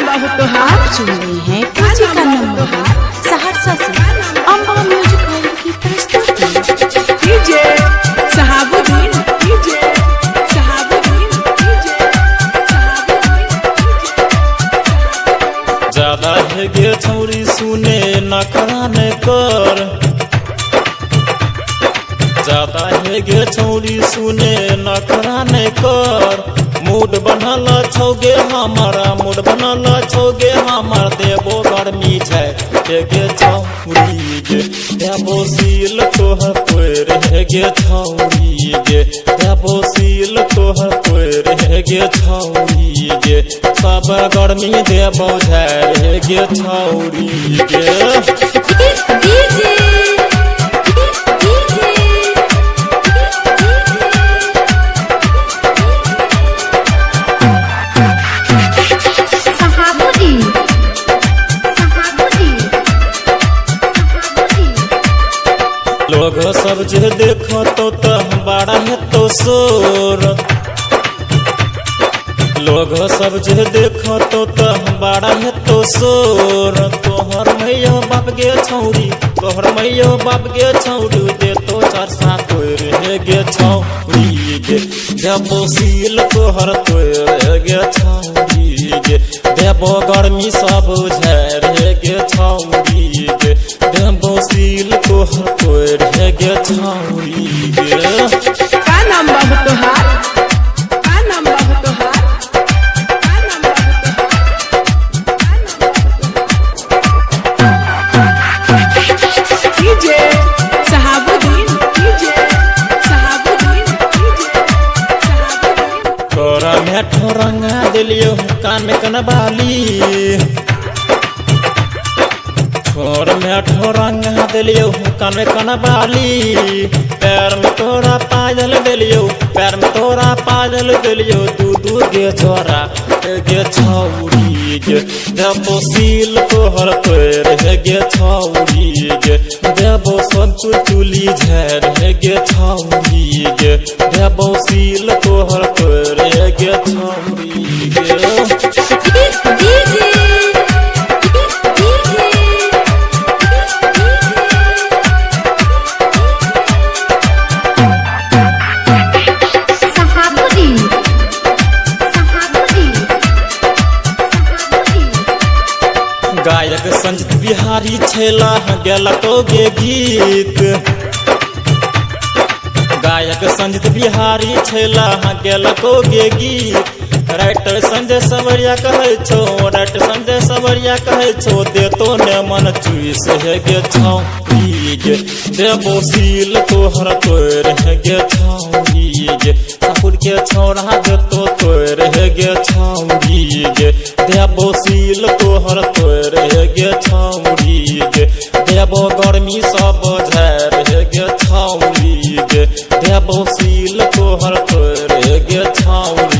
आप सुन रहे हैं किसी का नंबर सहरसा से अम्बा म्यूजिक वर्ल्ड की प्रस्तुति। DJ Shahabuddin, DJ Shahabuddin, DJ ज्यादा है गे छौरी सुने नखरा ने कर, ज्यादा है गे छौरी सुने नखरा ने कर। मूड बनल छौगे हमारा, मूड बनल छौगे हमार। देवो गर्मी छै गे छौरी गे, देवो सील तोहर पैर है गे छौरी गे, देवो सील तोहर पैर है गे छौरी गे। सब गर्मी देवो झार है गे छौरी गे। लोग सब जे देखो तो बड़ा है तो शोर, लोग सब जे देखो तो बड़ा है तो शोर। तोहर मैया बाप गे छौरी, तोहर मैया बाप गे छौरी। दे तो चरसा तोर है गे छौरी गे, देवो सील तोहर तोर गे छौरी गे। देवो गर्मी सब झार है गे छौरी गे, देवो सील तोहर तोर है गे छौरी गे। का नाम बाबू तोहार, का नाम बाबू तोहार, का नाम बाबू तोहार। DJ Shahabuddin, DJ Shahabuddin, DJ Shahabuddin. तोरा मेठो रंगा दिलियो कान में कनबाली, तोर मेठो रंगा दिलियो कान में कनबाली। पैर में तोरा पायल दिलियो, पैर में तोरा पायल दिलियो। दू गे छोरा गे छौरी गे, देवो सील तोहर पैर है गे छौरी गे। देवो सब चुली झार है गे छौरी गे, देवो सील तोहर पैर है गे छौरी गे। गायक संजीत बिहारी छेला गेलको गे गीत, गायक संजीत बिहारी छेला गेलको गे गीत। राइटर संजय सवरिया कहे छो, राइटर संजय सवरिया कहे छो। दे तो ने मन चुइस है गे छौरी गे, देवो सील तोहर तोर है गे छौरी गे। ठाकुर के छौरा दे तो तोर है गे छौरी गे, देवो सील तोहर तोर है गे छौरी गे। देवो गर्मी सब झार है गे छौरी गे, देवो सील तोहर तोर है गे छौरी।